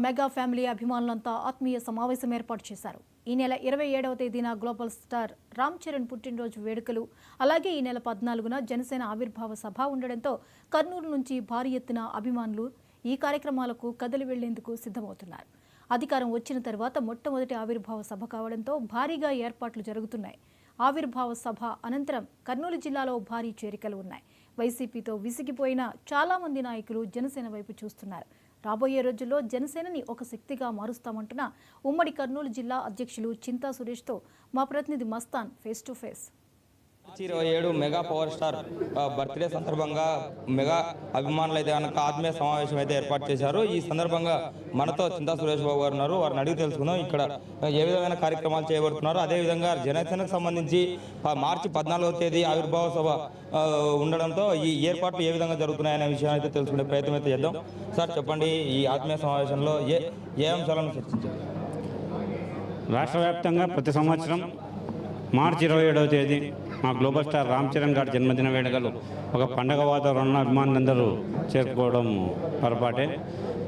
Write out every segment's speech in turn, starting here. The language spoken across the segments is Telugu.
మెగా ఫ్యామిలీ అభిమానులంతా ఆత్మీయ సమావేశం ఏర్పాటు చేశారు. ఈ నెల 27వ తేదీన గ్లోబల్ స్టార్ రామ్ చరణ్ పుట్టినరోజు వేడుకలు, అలాగే ఈ నెల 14న జనసేన ఆవిర్భావ సభ ఉండడంతో కర్నూలు నుంచి భారీ ఎత్తున అభిమానులు ఈ కార్యక్రమాలకు కదలి వెళ్లేందుకు సిద్ధమవుతున్నారు. అధికారం వచ్చిన తర్వాత మొట్టమొదటి ఆవిర్భావ సభ కావడంతో భారీగా ఏర్పాట్లు జరుగుతున్నాయి. ఆవిర్భావ సభ అనంతరం కర్నూలు జిల్లాలో భారీ చేరికలు ఉన్నాయి. వైసీపీతో విసిగిపోయిన చాలా మంది నాయకులు జనసేన వైపు చూస్తున్నారు. రాబోయే రోజుల్లో జనసేనని ఒక శక్తిగా మారుస్తామంటున్న ఉమ్మడి కర్నూలు జిల్లా అధ్యక్షులు చింతా సురేష్తో మా ప్రతినిధి Mastan face to face. 27 mega power star birthday సందర్భంగా మెగా అభిమానులు అయితే కనుక ఆత్మీయ సమావేశం అయితే ఏర్పాటు చేశారు. ఈ సందర్భంగా మనతో చింతా సురేష్ బాబు గారు ఉన్నారు. వారిని అడిగి తెలుసుకుందాం ఇక్కడ ఏ విధమైన కార్యక్రమాలు చేయబడుతున్నారు, అదేవిధంగా జనసేనకు సంబంధించి మార్చి 14వ తేదీ ఆవిర్భావ సభ ఉండడంతో ఈ ఏర్పాట్లు ఏ విధంగా జరుగుతున్నాయనే విషయం అయితే తెలుసుకునే ప్రయత్నం అయితే చేద్దాం. సార్ చెప్పండి, ఈ ఆత్మీయ సమావేశంలో ఏ అంశాలను చర్చించారు? రాష్ట్ర వ్యాప్తంగా ప్రతి సంవత్సరం మార్చి 27వ తేదీ మా గ్లోబల్ స్టార్ రామ్ చరణ్ గారి జన్మదిన వేడుకలు ఒక పండగ వాతావరణంలో అభిమానులందరూ చేరుకోవడం పొరపాటే.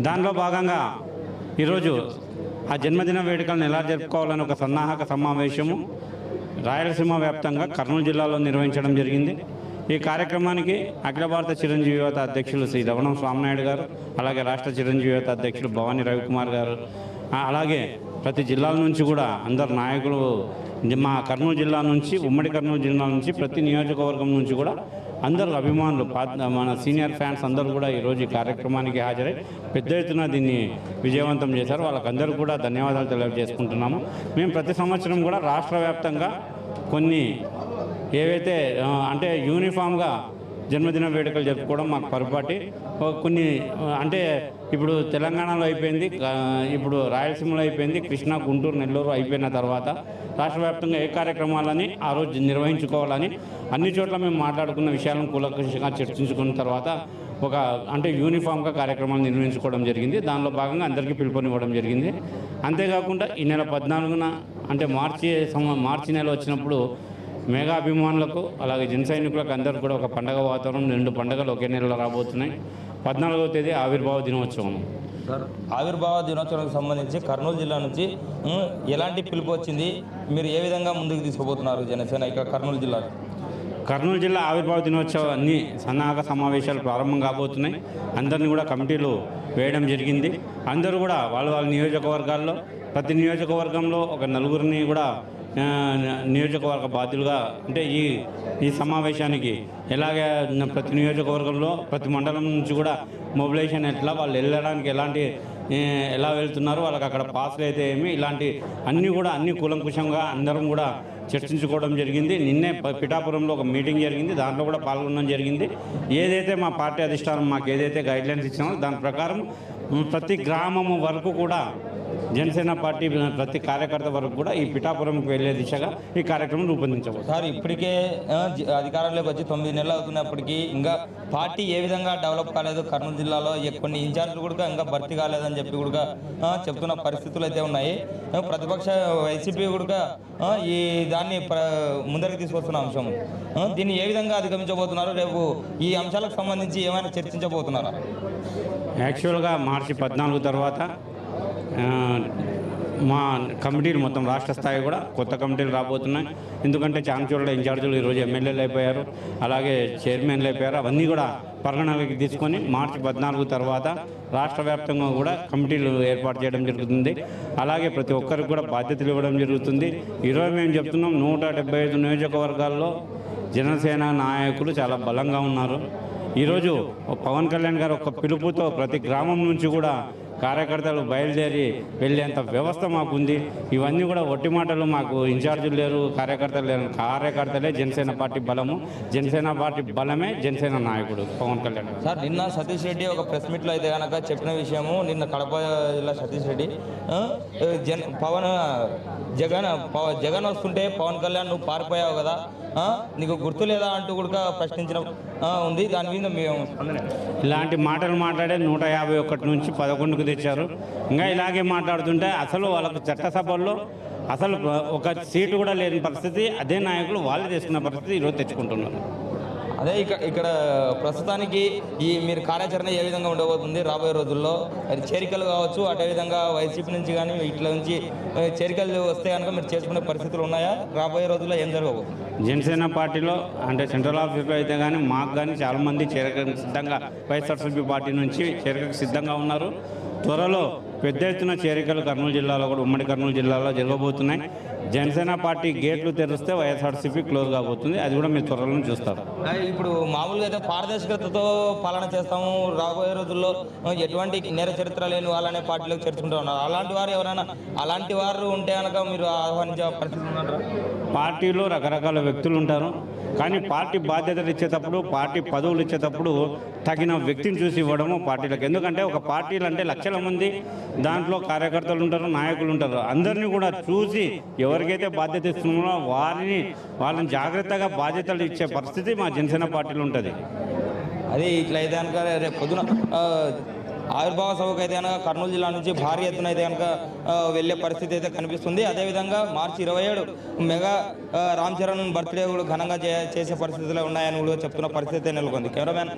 దానిలో భాగంగా ఈరోజు ఆ జన్మదిన వేడుకలను ఎలా జరుపుకోవాలని ఒక సన్నాహక సమావేశము రాయలసీమ వ్యాప్తంగా కర్నూలు జిల్లాలో నిర్వహించడం జరిగింది. ఈ కార్యక్రమానికి అఖిల భారత చిరంజీవి యువత అధ్యక్షులు శ్రీ రవణం స్వామినాయుడు గారు, అలాగే రాష్ట్ర చిరంజీవి యువత అధ్యక్షులు భవానీ రవికుమార్ గారు, అలాగే ప్రతి జిల్లాల నుంచి కూడా అందరు నాయకులు, మా కర్నూలు జిల్లా నుంచి, ఉమ్మడి కర్నూలు జిల్లా నుంచి, ప్రతి నియోజకవర్గం నుంచి కూడా అందరు అభిమానులు, మన సీనియర్ ఫ్యాన్స్ అందరూ కూడా ఈరోజు ఈ కార్యక్రమానికి హాజరై పెద్ద ఎత్తున దీన్ని విజయవంతం చేశారు. వాళ్ళకందరూ కూడా ధన్యవాదాలు తెలియజేసుకుంటున్నాము. మేము ప్రతి సంవత్సరం కూడా రాష్ట్ర వ్యాప్తంగా కొన్ని ఏవైతే అంటే యూనిఫామ్గా జన్మదిన వేడుకలు జరుపుకోవడం మాకు పొరపాటి. కొన్ని అంటే ఇప్పుడు తెలంగాణలో అయిపోయింది, ఇప్పుడు రాయలసీమలో అయిపోయింది, కృష్ణా, గుంటూరు, నెల్లూరు అయిపోయిన తర్వాత రాష్ట్ర వ్యాప్తంగా ఏ కార్యక్రమాలని ఆ రోజు నిర్వహించుకోవాలని అన్ని చోట్ల మేము మాట్లాడుకున్న విషయాలను కూలంకషంగా చర్చించుకున్న తర్వాత ఒక అంటే యూనిఫామ్గా కార్యక్రమాలు నిర్వహించుకోవడం జరిగింది. దానిలో భాగంగా అందరికీ పిలుపునివ్వడం జరిగింది. అంతేకాకుండా ఈ నెల 14న అంటే మార్చి నెల వచ్చినప్పుడు మెగా అభిమానులకు అలాగే జన సైనికులకు అందరూ కూడా ఒక పండగ వాతావరణం, 2 పండుగలు ఒకే నెలలో రాబోతున్నాయి. 14వ తేదీ ఆవిర్భావ దినోత్సవం. సార్, ఆవిర్భావ దినోత్సవానికి సంబంధించి కర్నూలు జిల్లా నుంచి ఎలాంటి పిలుపు వచ్చింది, మీరు ఏ విధంగా ముందుకు తీసుకుపోతున్నారు జనసేన ఇక్కడ కర్నూలు జిల్లా? కర్నూలు జిల్లా ఆవిర్భావ దినోత్సవం అన్ని సన్నాహక సమావేశాలు ప్రారంభం కాబోతున్నాయి. అందరినీ కూడా కమిటీలు వేయడం జరిగింది. అందరూ కూడా వాళ్ళ నియోజకవర్గాల్లో, ప్రతి నియోజకవర్గంలో ఒక నలుగురిని కూడా నియోజకవర్గ బాధ్యులుగా అంటే ఈ సమావేశానికి ఎలాగే ప్రతి నియోజకవర్గంలో, ప్రతి మండలం నుంచి కూడా మొబిలైజేషన్ ఎట్లా, వాళ్ళు వెళ్ళడానికి ఎలా వెళ్తున్నారు, వాళ్ళకి అక్కడ పాస్లు అయితే ఏమి, ఇలాంటి అన్నీ కూలంకుషంగా అందరం కూడా చర్చించుకోవడం జరిగింది. నిన్నే పిఠాపురంలో ఒక మీటింగ్ జరిగింది, దాంట్లో కూడా పాల్గొనడం జరిగింది. ఏదైతే మా పార్టీ అధిష్టానం మాకు ఏదైతే గైడ్లైన్స్ ఇచ్చామో దాని ప్రకారం ప్రతి గ్రామం వరకు కూడా జనసేన పార్టీ ప్రతి కార్యకర్త వరకు కూడా ఈ పిఠాపురంకి వెళ్లే దిశగా ఈ కార్యక్రమం రూపొందించబోతుంది. సార్, ఇప్పటికే అధికారంలోకి వచ్చి 9 నెలలు అవుతున్నప్పటికీ ఇంకా పార్టీ ఏ విధంగా డెవలప్ కాలేదు, కర్నూలు జిల్లాలో కొన్ని ఇన్ఛార్జీలు కూడా ఇంకా భర్తీ కాలేదని చెప్పి కూడా చెప్తున్న పరిస్థితులు అయితే ఉన్నాయి. ప్రతిపక్ష వైసీపీ కూడా ఈ దాన్ని ముందరికి తీసుకొస్తున్న అంశం, దీన్ని ఏ విధంగా అధిగమించబోతున్నారు? రేపు ఈ అంశాలకు సంబంధించి ఏమైనా చర్చించబోతున్నారా? యాక్చువల్గా మార్చి 14 తర్వాత మా కమిటీలు మొత్తం రాష్ట్ర స్థాయి కూడా కొత్త కమిటీలు రాబోతున్నాయి. ఎందుకంటే చాంచూరులో ఇన్ఛార్జీలు ఈరోజు ఎమ్మెల్యేలు అయిపోయారు, అలాగే చైర్మన్లు అయిపోయారు. అవన్నీ కూడా పరిగణనలోకి తీసుకొని మార్చి 14 తర్వాత రాష్ట్ర వ్యాప్తంగా కూడా కమిటీలు ఏర్పాటు చేయడం జరుగుతుంది. అలాగే ప్రతి ఒక్కరికి కూడా బాధ్యతలు ఇవ్వడం జరుగుతుంది. ఈరోజు మేము చెప్తున్నాం, 175 నియోజకవర్గాల్లో జనసేన నాయకులు చాలా బలంగా ఉన్నారు. ఈరోజు పవన్ కళ్యాణ్ గారు ఒక పిలుపుతో ప్రతి గ్రామం నుంచి కూడా కార్యకర్తలు బయలుదేరి వెళ్ళేంత వ్యవస్థ మాకుంది. ఇవన్నీ కూడా ఒట్టి మాటలు, మాకు ఇన్ఛార్జీలు లేరు, కార్యకర్తలు లేరు. కార్యకర్తలే జనసేన పార్టీ బలము, జనసేన పార్టీ బలమే జనసేన నాయకుడు పవన్ కళ్యాణ్. సార్, నిన్న సతీష్ రెడ్డి ఒక ప్రెస్ మీట్లో అయితే కనుక చెప్పిన విషయము, నిన్న కడప జిల్లా సతీష్ రెడ్డి జగన్ వస్తుంటే పవన్ కళ్యాణ్ నువ్వు పారిపోయావు కదా, నీకు గుర్తు లేదా అంటూ కూడా ప్రశ్నించడం ఉంది. దాని మీద మేము ఇలాంటి మాటలు మాట్లాడే 151 నుంచి 11కు తెచ్చారు. ఇంకా ఇలాగే మాట్లాడుతుంటే అసలు వాళ్ళకు చట్టసభల్లో అసలు ఒక సీటు కూడా లేని పరిస్థితి, అదే నాయకులు వాళ్ళు తీసుకున్న పరిస్థితి ఈరోజు తెచ్చుకుంటున్నారు. అదే ఇక్కడ ప్రస్తుతానికి ఈ మీరు కార్యాచరణ ఏ విధంగా ఉండబోతుంది రాబోయే రోజుల్లో? అది చేరికలు కావచ్చు, అదేవిధంగా వైసీపీ నుంచి కానీ ఇట్లా నుంచి చేరికలు వస్తే కనుక మీరు చేసుకునే పరిస్థితులు ఉన్నాయా? రాబోయే రోజుల్లో ఏం జరగబోతుంది? జనసేన పార్టీలో అంటే సెంట్రల్ ఆఫీస్లో అయితే కానీ మాకు కానీ చాలామంది చేరికకు సిద్ధంగా వైఎస్ఆర్సీపీ పార్టీ నుంచి చేరికకు సిద్ధంగా ఉన్నారు. త్వరలో పెద్ద ఎత్తున చేరికలు కర్నూలు జిల్లాలో కూడా ఉమ్మడి కర్నూలు జిల్లాలో జరగబోతున్నాయి. జనసేన పార్టీ గేట్లు తెరిస్తే వైఎస్ఆర్సీపీ క్లోజ్ కాబోతుంది. అది కూడా మీరు త్వరలో చూస్తారు. ఇప్పుడు మామూలుగా అయితే పారదర్శకతతో పాలన చేస్తాము, రాబోయే రోజుల్లో ఎటువంటి నేర చరిత్ర లేని వాళ్ళనే పార్టీలోకి చేర్చుకుంటూ ఉన్నారు. అలాంటి వారు ఎవరైనా అలాంటి వారు ఉంటే కనుక మీరు ఆహ్వానించే పరిస్థితి ఉన్నారా? పార్టీలో రకరకాల వ్యక్తులు ఉంటారు, కానీ పార్టీ బాధ్యతలు ఇచ్చేటప్పుడు, పార్టీ పదవులు ఇచ్చేటప్పుడు తగిన వ్యక్తిని చూసి ఇవ్వడము పార్టీలకు. ఎందుకంటే ఒక పార్టీలు అంటే లక్షల మంది, దాంట్లో కార్యకర్తలు ఉంటారు, నాయకులు ఉంటారు. అందరినీ కూడా చూసి ఎవరికైతే బాధ్యత ఇస్తున్నారో వాళ్ళని జాగ్రత్తగా బాధ్యతలు ఇచ్చే పరిస్థితి మా జనసేన పార్టీలో ఉంటుంది. అది ఇట్లా అయితే కనుక రేపు పొద్దున ఆవిర్భావ సభకు అయితే కనుక కర్నూలు జిల్లా నుంచి భారీ ఎత్తున అయితే కనుక వెళ్ళే పరిస్థితి అయితే కనిపిస్తుంది. అదేవిధంగా మార్చి 27 మెగా రామ్ చరణ్ బర్త్డే కూడా ఘనంగా చేసే పరిస్థితులు ఉన్నాయని కూడా చెప్తున్న పరిస్థితి నెలకొంది. కెమెరామ్యాన్